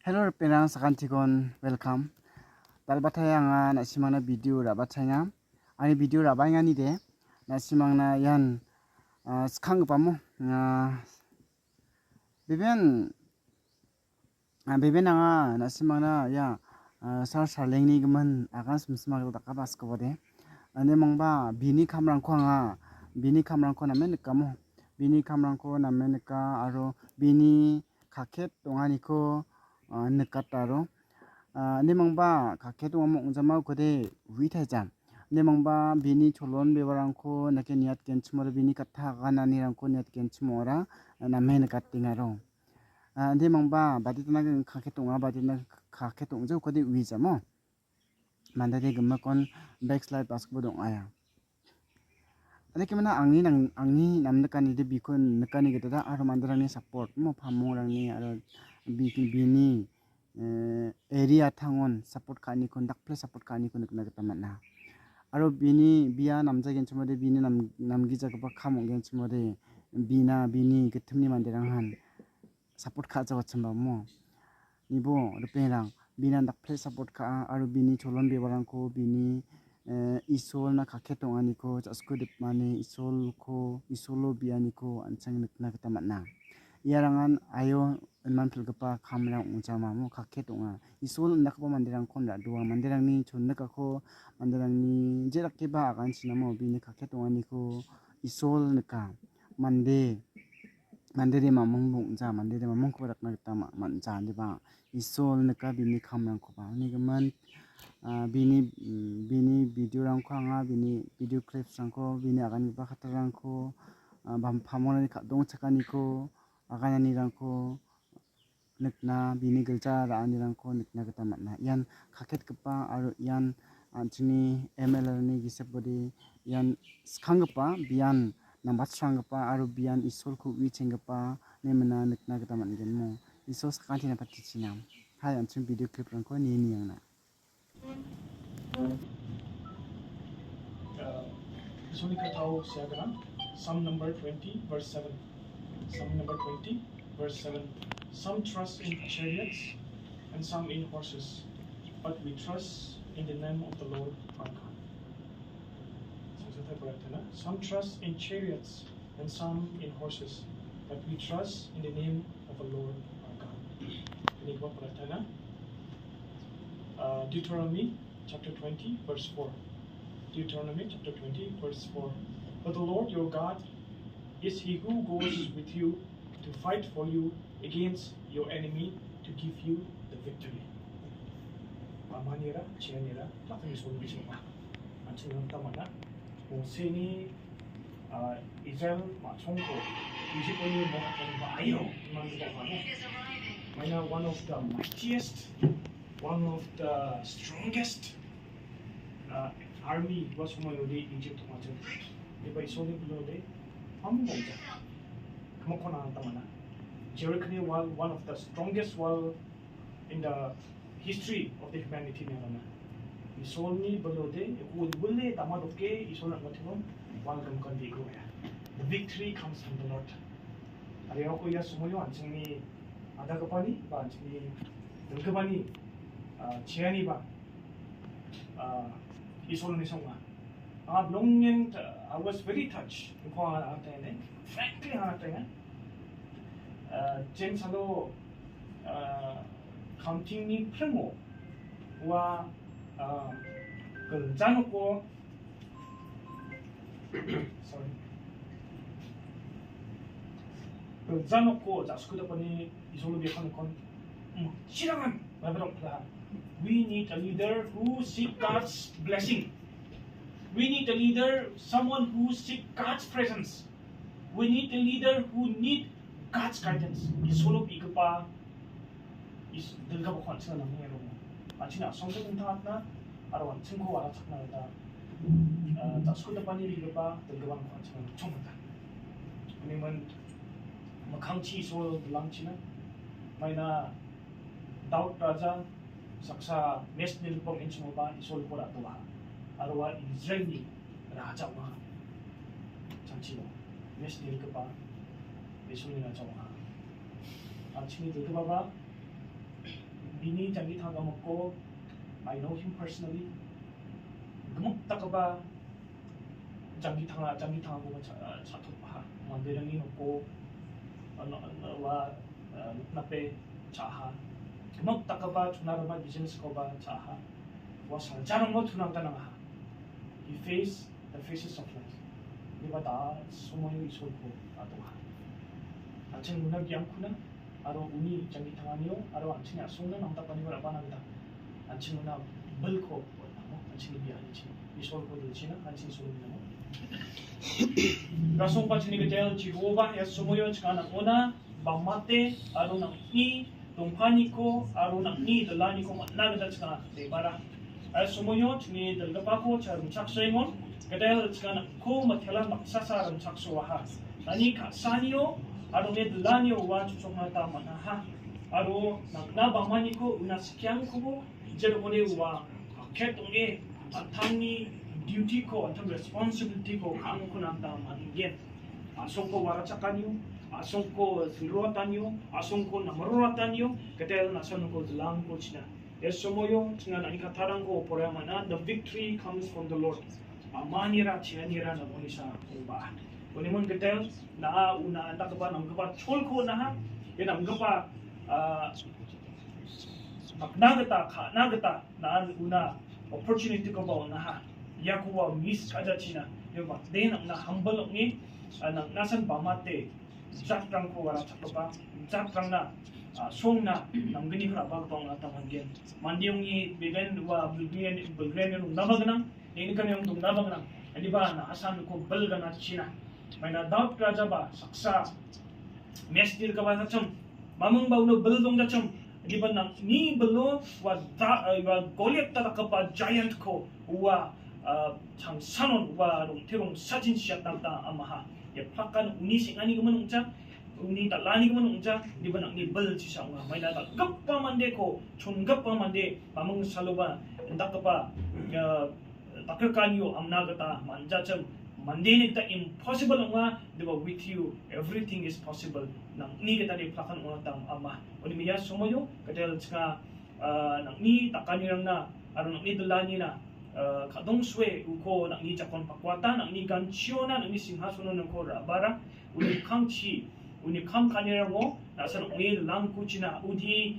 Hello penang sakantikon welcome. Dalbataya nga nasimangna video rabataya. Ani video rabaya ni de nasimangna yan skang pamo beben nga nasimangna ya sarlengni gman agan sumsmag da kabas ko de. Ane mangba bini kamrangko namen kamo. Bini kamrangko namen ka aro bini kaket donganiko nekataro nemangba kaketu amo unjama kode withajam nemangba bini cholon bebarangko nake niat kenchmor bini katha ganani rangko niat kenchmora namen katingaro nemangba baditna kaketu nga baditna kaketu unjo kode wijamo mandade gemakon backslide basketball dong aya ada kemana angni namnekani de bikon nekani gedada aro mandarani support mo phamorangni aro bini area tangon support kani kon dakple support kani kon nekna geta manna aro bini biya namja genchmode bini namgi jagaba khamong genchmode bini getumni manderang han support kha jawa chamba mo nibo rupengrang bina dakple support ka aro bini cholon bebarangko bini isol na kakhe tonganiko jasko dipmani isolo bianiko anchang nekna geta manna iarangan ayo manpilgapa kamrang unjama mo kakhe tonga isol nakba mandirang konra dua mandirangni chonnekako mandirangni jerakeba agan sinamo bini kakhe tonganiko isol neka mandere mamong bungja mandere mamong ko rakna gita manja diba isol neka bini kamrang ko ba ni gaman bini video rangko anga bini video clips rangko bini agan ba khatarangko phamoni dong chakaniko aganani rangko nekna bini gelja raani rangko nekna gita manna yan kaket gepa aro yan antini mlr ni gisebodi yan skanggepa bian nambatsanggepa aro bian isolku wichenggepa nemena nekna gita mangen mo isol sakantina patichina hai antin video clip rangko ni yangna Sunikatao Siagaram, Psalm number 20, verse 7. Psalm number 20, verse 7. Some trust in chariots and some in horses, but we trust in the name of the Lord our God. Some trust in chariots and some in horses, but we trust in the name of the Lord our God. Deuteronomy chapter 20, verse 4. Deuteronomy chapter 20, verse 4. But the Lord your God is he who goes with you to fight for you against your enemy to give you the victory. Amanira, Chianira, nothing is going to be until Tamana. Moseni, Israel, Machonko, Egyptoni, Mohayo, Mana, one of the mightiest, one of the strongest army was from Egypt. If I saw him below there, Jericho was one of the strongest wall in the history of the humanity. We saw me below there, the victory comes from the Lord. Ariakoya Sumoyo and Chini Adagapani, but Dugabani, Chianiba, Isolnisonga. I was very touched. Frankly, James Hello counting me primo wa Janoko sorry Janoko Jaskudapani Isolubiakan Shiran we need a leader who seeks God's blessing. We need a leader, someone who seeks God's presence. We need a leader who needs God's guidance. Isolo bigapa is delgabo kwansa na ngero. Achina songso tuntatna arawan chingko wala chakna da. Taskuta pani bigapa delgaban kwansa na chongta. Niman makangchi so langchina. Maina Daud Raja saksa mes nilpong insumoba isol pora tuwa. Arwa Israeli Raja wa Chanchino mes nilkapa isolina chawa. Achini delgaba bini jangi thaga mako. I know him personally. Gemuk takaba jangi tanga ko chatok pa. Mandirangi mako wa nape chaha. Gemuk takaba tunarama business ko ba chaha. Was jarang mo tunang tanang ha. He faced the faces of life. Di ba da sumoyo isol ko ato ha. Acing muna giang kuna aro uni jangi tanganyo aro acing asungna namta pani ko apa nagda. Acing muna bel ko namo acing biya acing isol ko dilchina acing isol namo. Rasong pa chini gatel Jehovah ya sumoyo chikana ona bamate aro nang ni tungpani ko aro nang ni dalani ko nagda chikana de bara. Semuanya ni dalam aku cara mencakso ingon, kedai sekarang ko matelan maksasa mencakso wahar. Tani kasanio, ado ni dalanio wan cucuk mata mana ha, ado nak bamani ko unaskian ko, jadi boleh wa ket unge, atani duty ko atau responsibility ko kamu ko nanta mangen. Asong ko waracakanyo, asong ko siruatanyo, asong ko namaruatanyo, kedai nasan ko dalang ko cina. Semuanya dengan angkat tarang ko mana the victory comes from the Lord. Amanira cianira na monisa ubah. Kunimun ketel na una anda kepa nam kepa chol ko na ya nam kepa nagata na una opportunity ko ba na ya ko wa miss kaja china yo ba den na humble ngi na nasan pamate jatrang ko wala chakpa jatrang na song na nanggini kerapa ketong atang hanggen mandiung ni beben wa bulgren yung nabag nang ini kan yung nabag nang di ba na asan ko belga na China may na doubt raja ba saksa mestir ka ba sacham mamung ba uno beldong dacham di ba nang ni belo wa goliath ta ka ba giant ko wa chang sanon wa rong terong sajin siya tanta amaha ya pakan uni singani gumanung cha uni tak lani ko manungja di ba ni bel ci sa nga may nata gappa mande ko chun gappa mande pamang saloba ndak pa takkanyo amna gata manjacham mande ni ta impossible nga di ba with you everything is possible nang ni kita di plakan nga tam ama oni miya sumoyo kadel ska nang ni takkanyo na aron nang ni dalani na kadong swe uko nang ni jakon pakwata nang ni ganchiona nang ni singhasono ng ko rabara uni kangchi uni kam kanirago nasan ungil lang kuchina udi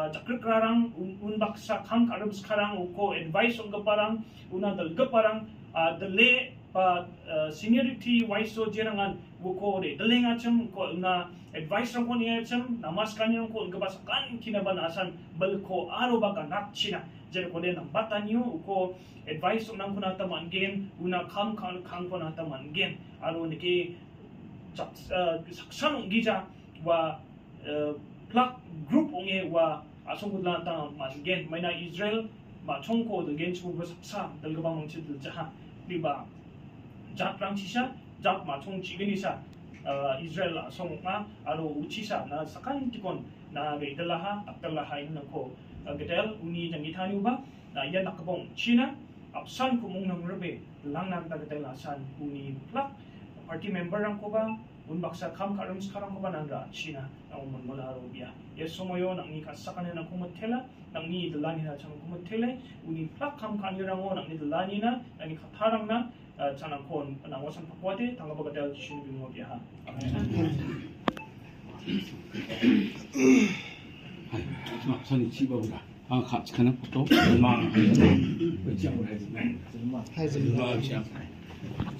jakrkrarang unbaksa kam karab sekarang uko advice ung parang una dal parang dele pa seniority wise so jerangan uko de deleng acham ko una advice rang ko ni acham namas kanirang ko ungabasakan kinaban asan balko aro baka nakchina jadi ko de nang batanyo uko advice nang kunata mangen una kam ko nata mangen aro niki saksan giza wa plak group onge wa asongudla ta mangen maina Israel ma chongko de gen chu saksa dalgaba mangchi de jaha liba jatrang chisa jak ma chong chigenisa Israel asonga aro uchisa na sakan tikon na beidalaha akdalaha in ko gedel uni jangitani ba na yan nakabong China apsan kumong nang rebe lang nang gedel asan uni plak party member ang ko ba unbaksa kam karam sekarang ko ba nandra China ang mula Arabia yes sumoyo nang ni kasakan na kumatela nang ni dalani na chang kumatela uni plak kam kanirang o nang ni dalani na nang ni katarang na chanang kon nang wasan pakwate tanga ba gadal China bimo biha 선이 집어보라. 같이 가는 것도 얼마나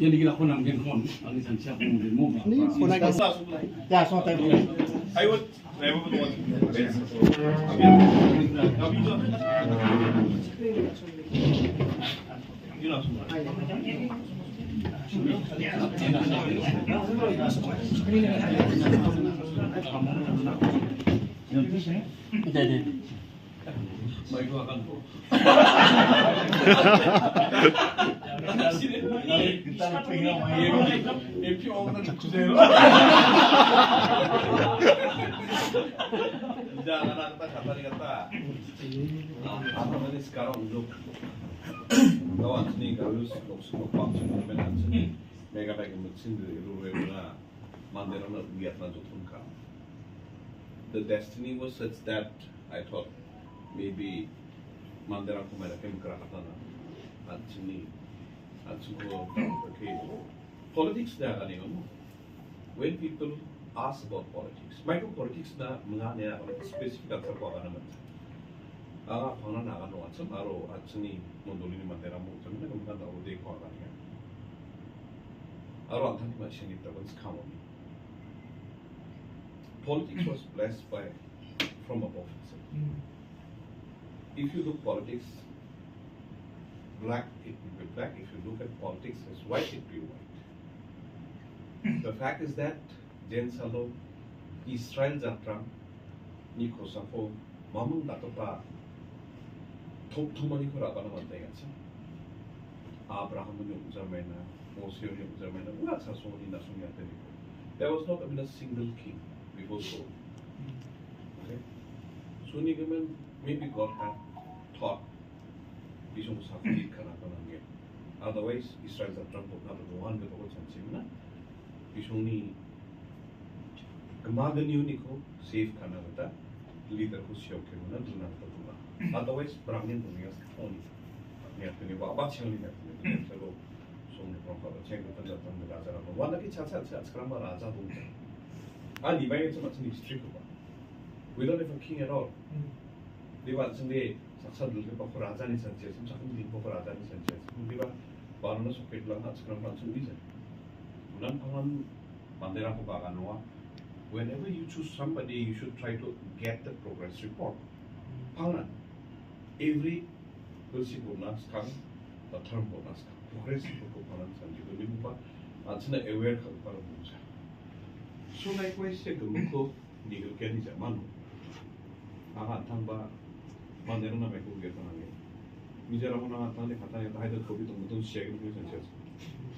jadi kita pun nak gen ali san siap pun demo Ni pun lagi. Ya, so tayo. I would never would want Baik akan kita pengen if you own the kuzel jangan nanti kata kata apa nanti sekarang untuk kawan sini kalau suka function dengan sini mereka pengen mesin di luar mandera nak lihat lanjut tungkang the destiny was such that I thought maybe 만들어 보면 이렇게 그러잖아. 아침이 okay. Politics na ano mo. When people ask about politics, micropolitics na mga niya specific at sa kuha naman. 방은 나가는 왔죠. 바로 아침이 뭐 놀리는 만대라 뭐 저는 그만 나오고 돼 kuha niya. 바로 안타니 마시니 있다고 스카모니. Politics was blessed by from above. If you look politics black, it will be black. If you look at politics as white, it will be white. The fact is that Jen Salo, Israel Zatram, Niko Safo, Mamun Datopa, Tomani Kurabana Mandayansa, Abraham Zamena, Mosio Zamena, what's a son in Nasumia. There was not even a single king before Saul. Okay? So Nigaman, maybe God had taught Bishop Safir Kanakananga. Otherwise, Israel Zatram would not have won the whole Sansimna. Bishoni Gamagan Unico, safe Kanavata, leader who Siokimuna, do not do. Otherwise, Brahmin Dunias only. Neptune, Babachoni, Neptune, Salo, Song from Babachenko, the Raza, one of the Chats at Scramba Raza. And divided so much in history. We don't have a king at all. They were Sunday, Saxadul for Razani Sanchez, and something for Razani Sanchez. We were Barnes of Petla, Scramba, and reason. Mandela Baganoa. Whenever you choose somebody, you should try to get the progress report. Pauna. Every Wilsi bonus come, the term bonus come. Progress components and you will remember, that's not aware of Paramusa. So, likewise, the Muko, Nigel Kenny Zamano. Aha, Tamba, Manderona Mako get on again. Miseramana, Tani, Katana, I had COVID on the shaking and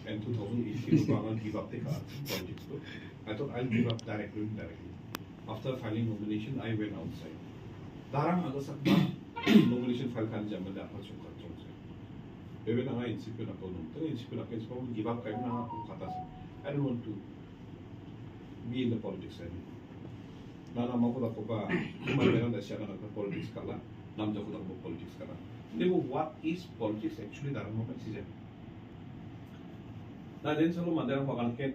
and 2018, Obama gave up the politics. I thought I'll give up directly. After filing nomination, I went outside. Darang Agasakba nomination file can jam the Apache controls. Even I insipid upon them. Insipid against home, give up Kaina Katas. I don't want to be in the politics anymore. Nana Makoda Kopa, Human the Shana of politics color, Namjakoda politics color. What is politics actually? There are moments. Now then, Salo Mandela Hogan,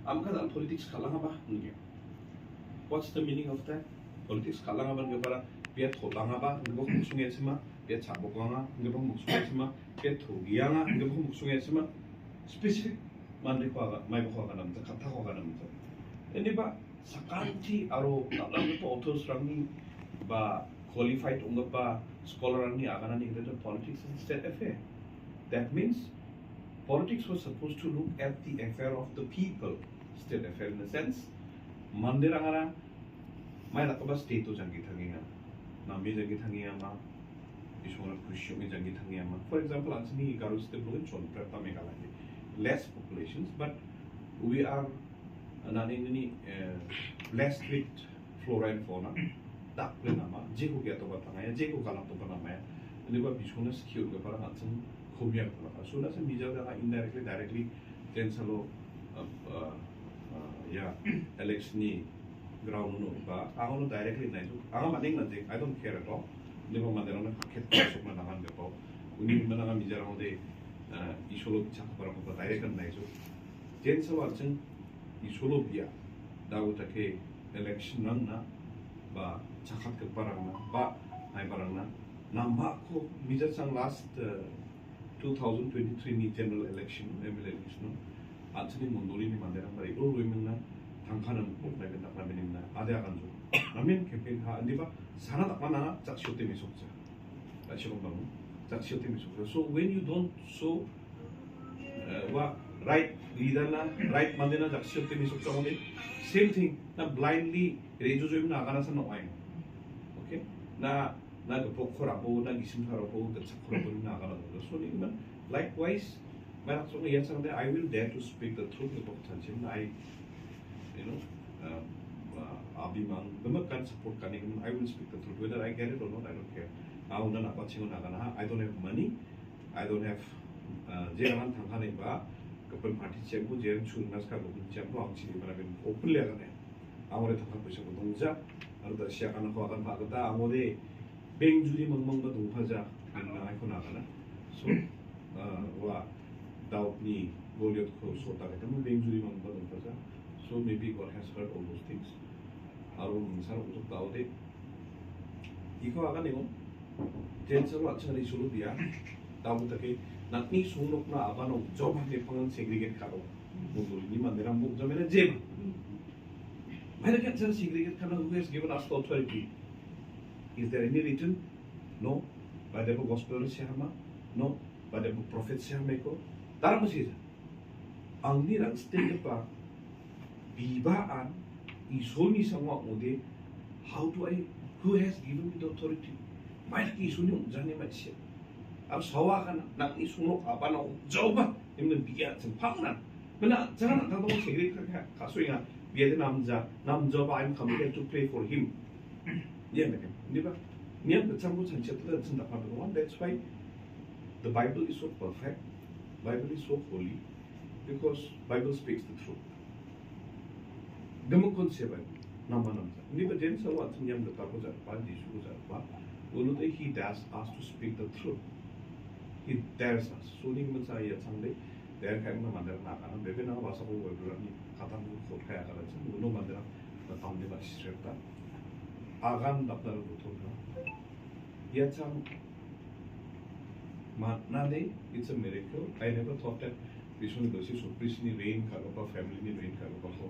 Amka politics Kalangaba. What's the meaning of that? Politics Kalangaban Gabara, Piet Holangaba, Gabok Musungesima, Piet Sabogana, Gabok Musungesima, Piet Hogiana, Gabok Musungesima, specific Mandikwaga, Maiboganam, the Katahoganam. Anybody, Sakanti, Aro, Nalampo autos running, Ba qualified Ungapa, scholar and Aganani, politics instead affair. That means politics was supposed to look at the affair of the people, state affair in a sense. Mandirangara, my Lakaba state to Jangitangina, Nami Jangitangiyama, is one of Kushumi Jangitangiyama. For example, Anthony Garus the Bluenchon, Preta Megalaki. Less populations, but we are blessed with flora and fauna. Dakplenama, Jeko Gatobatanga, Jeko Galatobanamaya, and they were Bishonas killed the Parahanson. As soon as a media indirectly, directly, then salo election ground no, but I don't directly nice. I don't care at all. Never Maderona Paket of Manahan the pop. We need Manana Mijaramo de Isolo Chapara, direct and nice. Then so watching Isolobia, Dawutake election nana, ba Chakat Parana, ba Ibarana, Namako, Mijasan last. 2023 general election, Anthony Mondolini Mandela, all women, Tankanam, Nakamina, Adaganjo. I mean, campaign Handiva, Sanatapana, Takshotimisoksa. So when you don't show right leader, right Mandela, Takshotimisoksa only, same thing, not blindly, Rejuim Naganasan no wine. Okay? Now, not the Pokorabo, not Isim Harabo, the Sakurabo Nagana. So, likewise, I will dare to speak the truth about Tanjim. Abimang, the can support Cunningham, I will speak the truth. Whether I get it or not, I don't care. I don't have money, I don't have Jeraman Tankaneba, Kapal Party Chambu, Jeran Churnaska, Chambu, actually, but I've been openly. I want to talk about Donza, and the Shakan Hogan Bagata, Amode. 뱅주리 멍멍바 동파자 안나 아이콘 나가나 소와 다우니 골리앗 코 소타가 때문에 뱅주리 멍멍바 동파자 so maybe God has heard all those things 아로 사람 우속 다우데 이거 아가네요 젠서로 아침에 이솔로비아 다음부터게 나니 송록나 아바노 저한테 방은 세그리게 가로 모두니 만데랑 목점에는 제마 Why can't say segregate kind who has given us the authority? Is there any written? No. By the book gospel Shama? No. By the book prophet Shameko? Dalam masih ang ni lang state pa bibaan isoni sama ode how do I who has given me the authority? Mai ki isoni jane macam ab sawakan nak isunok apa nak jauh ba imnen biya sempangna mana jangan tak tahu segregate kasuinga biar 남자 I'm coming here to pray for him. Yeah, man. Niba, niya bersama sancet itu tentang apa doang. That's why the Bible is so perfect. Bible is so holy because Bible speaks the truth. Demokon siapa? Nama namza. Niba jen sawa niya berkata apa, Yesus apa. Ulute he dares us to speak the truth. He dares us. So ni saya sampai there kayak mana mandar nak kan, bebe nak bahasa ko berbulan ni kata mu kot kayak kalau macam uno mandar tahun ni bahasa serta, agan daftar betul kan, ya macam mana deh, it's a miracle. I never thought that Vishnu Doshi surprise ni rain kalau apa family ni rain kalau apa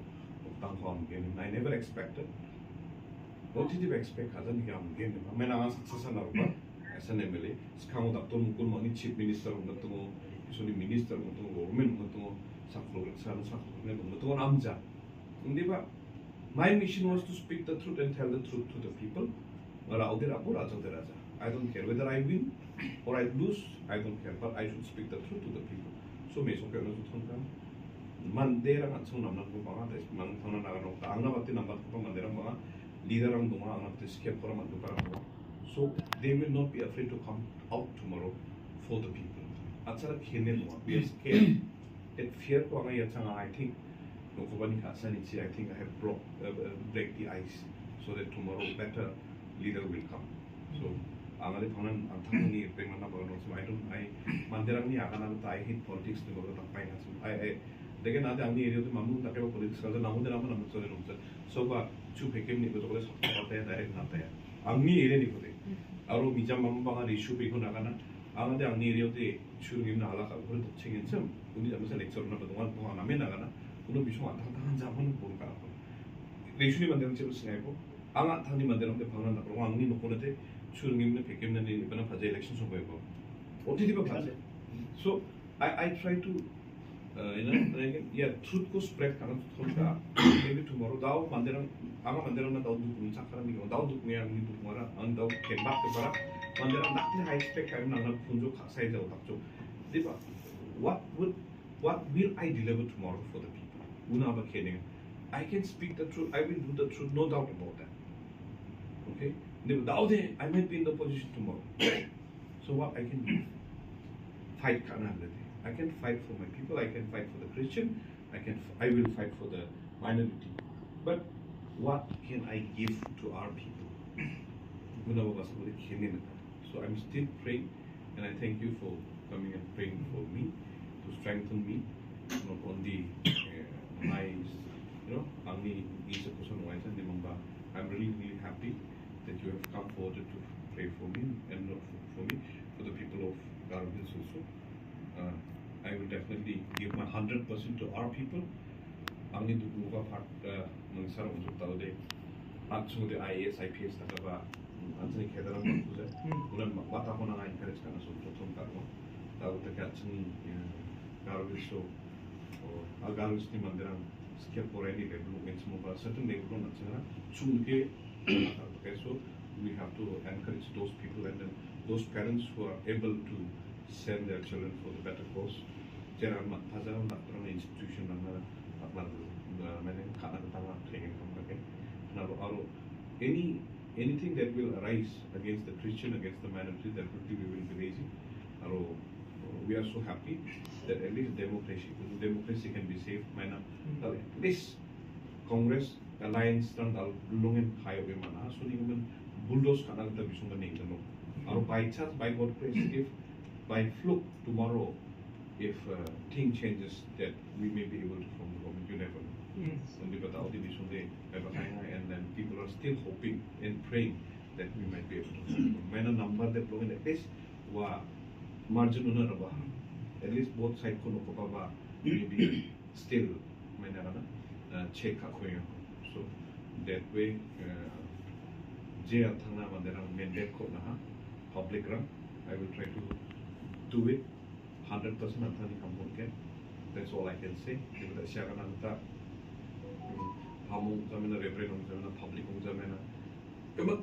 tang kau mungkin, I never expected. What did you expect? Ada ni kau mungkin, मैं ना success ना रुपा, ऐसा नहीं मिले. Sekarang daftar mungkin mana chief minister untuk tu 소리 미니스터 같은 거 오면 같은 거 사클로 사는 사클로 같은 거 남자 근데 봐 my mission was to speak the truth and tell the truth to the people I don't care whether I win or I lose I don't care but I should speak the truth to the people so me so 그래서 통감 만데랑 같은 남는 거 봐가 돼 만타나 나가는 거 안나 같은 남바 거 만데랑 봐 리더랑 동아 안나 같은 스캡 거라 만도 가라 so they will not be afraid to come out tomorrow for the people Acara kene no, we are scared. That fear ko ang yatang I think no ko bani kasan I think I have break the ice so that tomorrow better leader will come. So ang ali panan ang thang ni pengan na bago so I manderang ni akan ang I hate politics ni bago tang pain so I degen ade ang ni area to mamu na kaya politics kada namun na naman so rin so ba chu pekem ni bago so pa tayo direct na tayo. Ang ni area ni ko de. Aro bijam mamang issue pe ko na kana 아마데 안 내려도 주름이 나라가 그래도 챙긴점 우리 잠에서 렉처를 동안 하면 나가나 그런 비용 안 당당한 자원은 모르가 레슈니 만드는 집을 쓰냐고 아마 당니 만드는 데 방은 나고 왕니 놓고는데 주름이 백gem는 이번에 바제 일렉션 선거고 어떻게 봐 바제 so I try to truth को spread करना थोड़ा maybe tomorrow दाव मंदिरं आगा मंदिरं ना दाव दुख मुंचा करना नहीं दाव दुख में आगे दुख मारा अन दाव केम्बाक के बारा मंदिरं नाकने high spec करें ना पुंजो खासाई जाओ तक जो देखा what will I deliver tomorrow for the people उन्हें अब खेलेंगे I can speak the truth I will do the truth no doubt about that okay देखो दाव दे I might be in the position tomorrow so what I can do fight करना है I can fight for my people, I can fight for the Christian, I will fight for the minority. But what can I give to our people? So I'm still praying and I thank you for coming and praying for me, to strengthen me, not only my, I'm really happy that you have come forward to pray for me and not for me, for the people of Garo Hills also. I will definitely give my 100% to our people. Ang ni duga part ng sarang usap tao de. At sunod de IAS, IPS na ba? Anthony Kedarang magpusa. Ulan mata ko na encourage ka na so tutong tao. Tao de kat sini Garvis so. Garvis ni mandirang skip already development mo ba? Certain development na sila. Sunke. Okay, so we have to encourage those people and then those parents who are able to send their children for the better course. Jangan pasal nak terang institution mana apa mana kana tentang training kamu Now, anything that will arise against the Christian, against the minority, that we will be raising. We are so happy that at least democracy can be saved. This Congress alliance dan dal lulungin kayo mana. So ni man bulldoze kana kita bisung ning no aro by chance by God grace if by fluke tomorrow if thing changes that we may be able to form the government, you never know. Only but all the bisung de and then people are still hoping and praying that we might be able to form the government. When a number that blow in at least wa margin na raba at least both side ko no ko ba maybe still may na check ako yun. So that way je athangna manderang mandate ko na ha public run I will try to do it 100% athani kampung. That's all I can say. Kita siakan anta hamung zamena referendum zamena public zamena kemak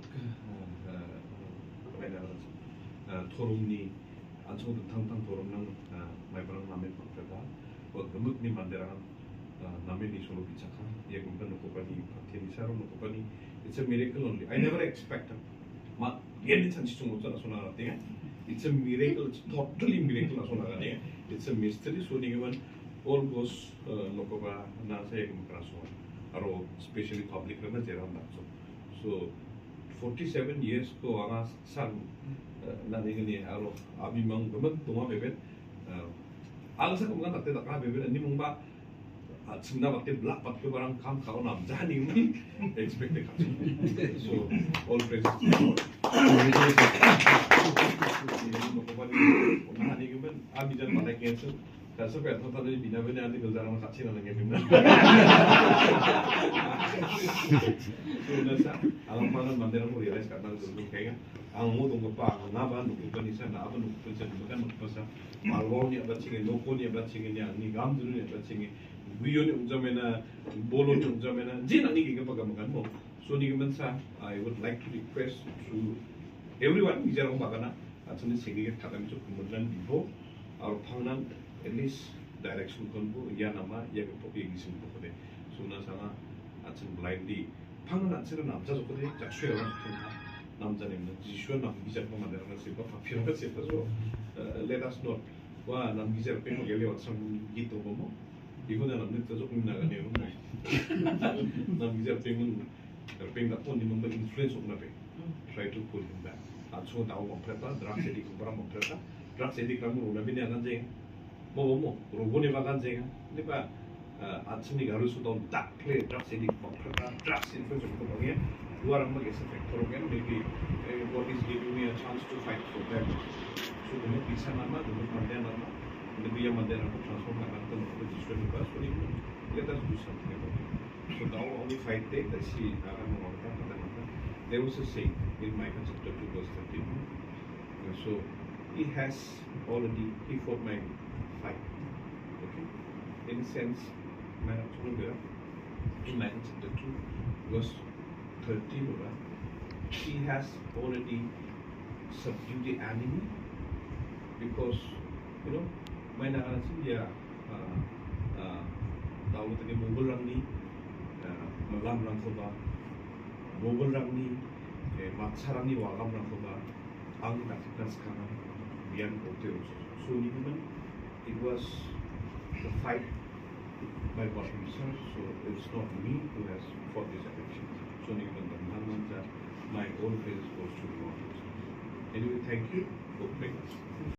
torumni anso tang torum nang mai barang namen pakta wa gemuk ni manderang namen ni solo bichaka ye gumpa no kopani patheni saro no kopani. It's a miracle only. I never expected ma yen chanchi chung utsa sona ratinga. It's a miracle. It's totally miracle sona ratinga. It's a mystery. So ninguman all goes no kopa na sa ye gumpa so aro especially public rana jeram dakso. So 47 years ko anga san na ningani aro abimang gemet tuma bebet alsa ko ngan tatte dakra bebet ni mungba chimna batte black pat ke barang kam khao nam jani ni expect ka so all praise ni gemen abi jan mata kenso kaso ka thota ni bina bina ani gulzara ma khachi na lange bimna so nasa alam pangan mandera mo realize karna dulu kaya ang mo dong pa nga ba no ko ni sa na ba no ko sa bukan mo sa malwo ni ba chingi loko ni ba chingi ni ani gam dulu ni ba chingi guyo ni ujamena bolo ni ujamena jin ani ki pa gamagan mo so ni gaman sa I would like to request to everyone ni jarong bagana atuni segi ka kadam chu kumudlan bibo aur phangnan at least direction konbo ya nama ya ko pe gisim ko de so na sana atun blindly phangnan atun namja jo ko de jakshwe la 남자님은 지슈한 남기자 거 만들어서 세파 파피로가 세파서 let us not 와 남기자 빼고 gelé 왔음 기도 뭐 이거는 남는 또 조금 나가네요 남기자 빼면 뺑다 본디 뭔가 인플루언스 없나 봐 try to pull him back 아주 나오 못했다 드랍 세디 공부랑 못했다 드랍 세디 그러면 오나 비냐 간제 뭐 로고네 바간제 근데 아침이 가를 수도 딱 플레이 드랍 세디 못했다 드랍 세디 좀 보게 luar mag isa factor again maybe God is giving me a chance to fight for them so dumi bisa nama dumi mandena nama dumi yang mandena ko transform na natin ko decision ba so let us do something about it so now only fight day that she akan mengorban kata there was a saying in Micah chapter 2 verse 13 so he fought my fight okay in a sense in Micah chapter 2 verse 13, he has already subdued the enemy because may nakarasin dia tawag tadi Mogul Rangni malam rang ko ba Mogul Rangni matsarani wagam rang ko ba ang taktikan sekarang biyan kote so ni naman it was the fight by God himself so it's not me who has fought this affection so ni naman my own praise goes to God anyway thank you for praying